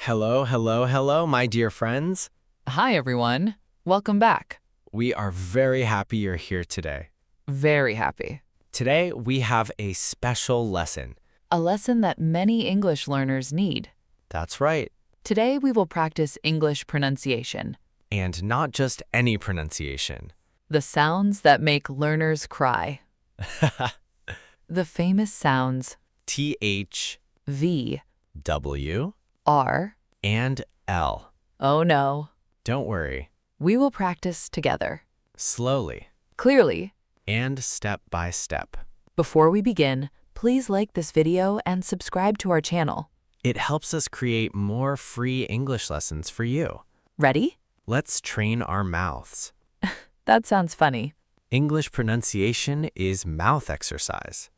Hello, hello, hello, my dear friends. Hi, everyone. Welcome back. We are very happy you're here today. Very happy. Today, we have a special lesson. A lesson that many English learners need. That's right. Today, we will practice English pronunciation. And not just any pronunciation. The sounds that make learners cry. The famous sounds T-H, V, W, R, and L. oh no. Don't worry. We will practice together. Slowly. Clearly. And step by step. Before we begin, please like this video and subscribe to our channel. It helps us create more free English lessons for you. Ready? Let's train our mouths. That sounds funny. English pronunciation is mouth exercise.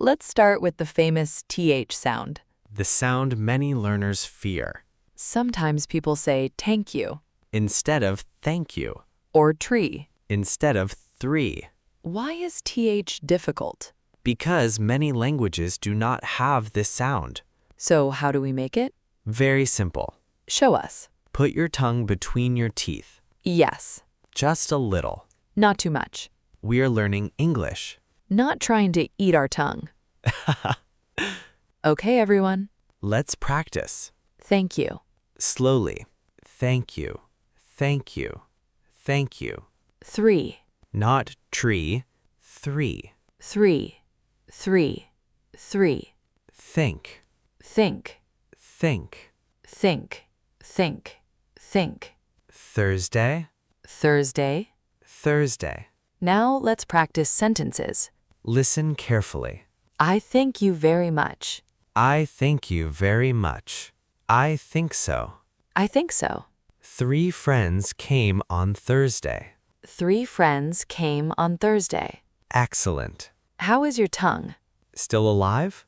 Let's start with the famous TH sound. The sound many learners fear. Sometimes people say thank you Instead of thank you. or tree. Instead of three. Why is TH difficult? Because many languages do not have this sound. So how do we make it? Very simple. Show us. Put your tongue between your teeth. Yes. Just a little. Not too much. We are learning English. Not trying to eat our tongue. Okay, everyone. Let's practice. Thank you. Slowly. Thank you. Thank you. Thank you. 3, Not tree. 3. 3, 3, 3. Think. Think, Think. think, think, think. Thursday. Thursday. Thursday. Now let's practice sentences. Listen carefully. I thank you very much. I thank you very much. I think so. I think so. 3 friends came on Thursday. 3 friends came on Thursday. Excellent. How is your tongue? Still alive?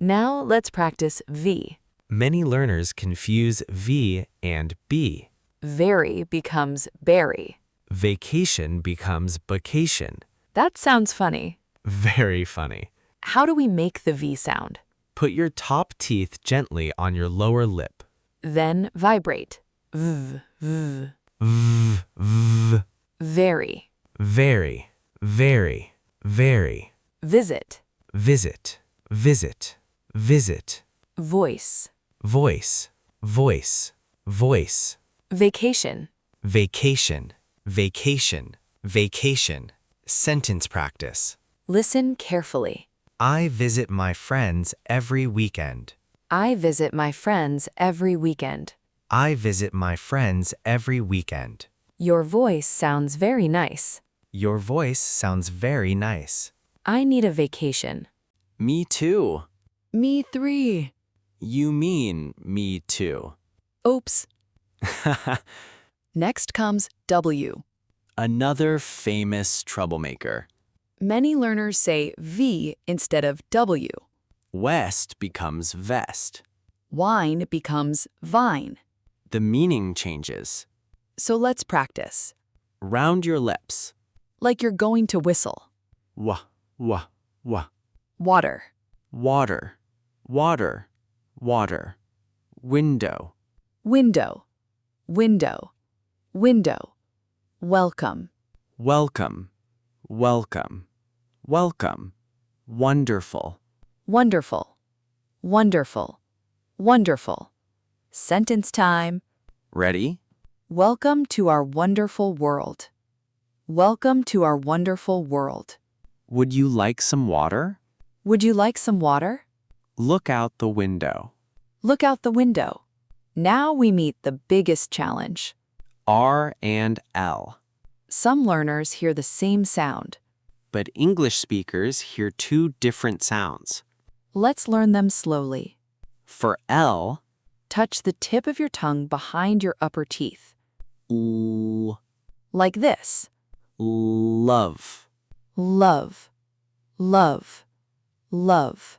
Now let's practice V. Many learners confuse V and B. Very becomes berry. Vacation becomes vacation. That sounds funny. Very funny. How do we make the V sound? Put your top teeth gently on your lower lip. Then vibrate. V, v. V, v. Very. Very, very, very. Visit. Visit, visit, visit. Voice. Voice, voice, voice. Vacation. Vacation, vacation, vacation. Sentence practice. Listen carefully. I visit my friends every weekend. I visit my friends every weekend. I visit my friends every weekend. Your voice sounds very nice. Your voice sounds very nice. I need a vacation. Me too. Me 3. You mean me too. Oops. Next comes W. Another famous troublemaker. Many learners say V instead of W. West becomes vest. Wine becomes vine. The meaning changes. So let's practice. Round your lips. Like you're going to whistle. Wah, wah, wah. Water. Water, water, water. Window. Window. Window. Window. Welcome. Welcome, welcome, welcome. Wonderful. Wonderful. Wonderful. Wonderful. Sentence time. Ready? Welcome to our wonderful world. Welcome to our wonderful world. Would you like some water? Would you like some water? Look out the window. Look out the window. Now we meet the biggest challenge. R and L. Some learners hear the same sound. But English speakers hear 2 different sounds. Let's learn them slowly. For L, Touch the tip of your tongue behind your upper teeth. L, Like this. love. Love. Love. Love.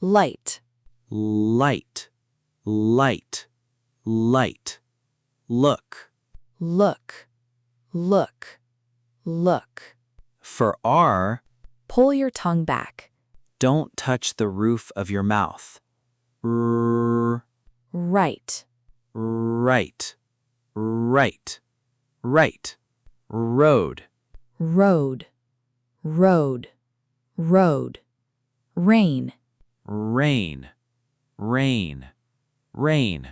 Light. Light, light, light. Look. Look. Look. Look. For R, Pull your tongue back. don't touch the roof of your mouth. R, right, right, right, right. Road, road, road, road. Rain. rain, rain, rain.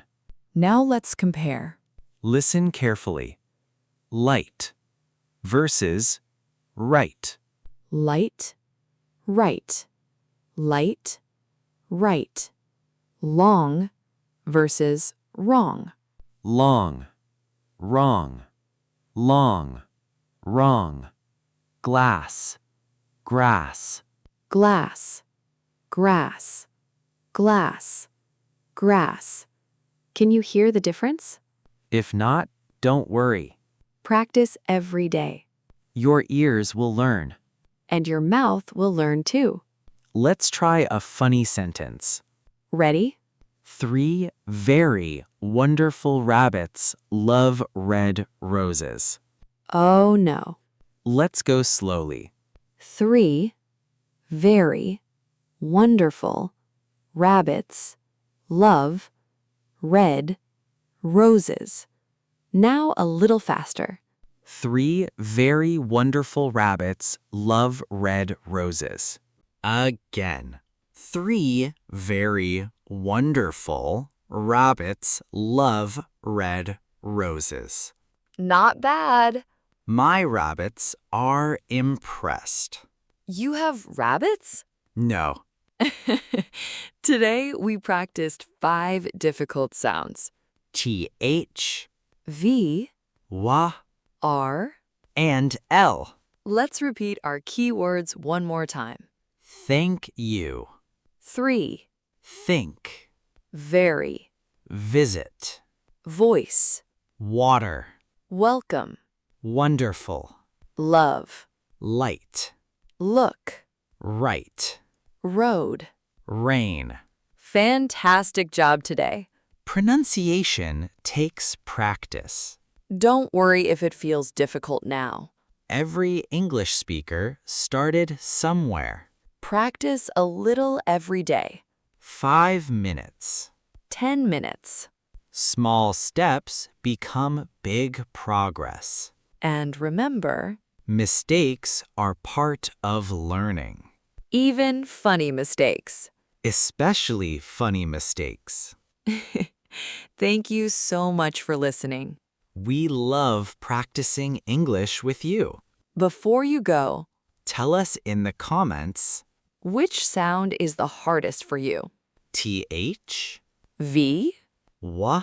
Now let's compare. Listen carefully. Light versus right. Light, right, light, right. Long versus wrong. Long, wrong, long, wrong. Glass, grass, Glass, grass, glass, grass. Can you hear the difference? if not, don't worry. Practice every day, Your ears will learn. and your mouth will learn too. Let's try a funny sentence. Ready? 3 very wonderful rabbits love red roses. Oh no. Let's go slowly. 3 very wonderful rabbits love red roses. Now a little faster. 3 very wonderful rabbits love red roses. Again. 3 very wonderful rabbits love red roses. Not bad. My rabbits are impressed. You have rabbits? No. Today we practiced 5 difficult sounds. TH, V, wa, R. and L. Let's repeat our key words one more time. Thank you. 3, Think. very, Visit. voice, Water. welcome, Wonderful. love, Light. look, Right. road. Rain. Fantastic job today. Pronunciation takes practice. Don't worry if it feels difficult now. Every English speaker started somewhere. Practice a little every day. 5 minutes. 10 minutes. Small steps become big progress. And remember, Mistakes are part of learning, even funny mistakes. especially funny mistakes. Thank you so much for listening. We love practicing English with you. Before you go, Tell us in the comments, which sound is the hardest for you? TH, V, wa,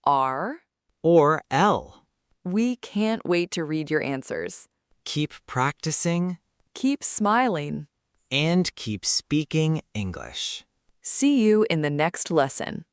R? or L. We can't wait to read your answers. Keep practicing Keep smiling. and keep speaking English. See you in the next lesson.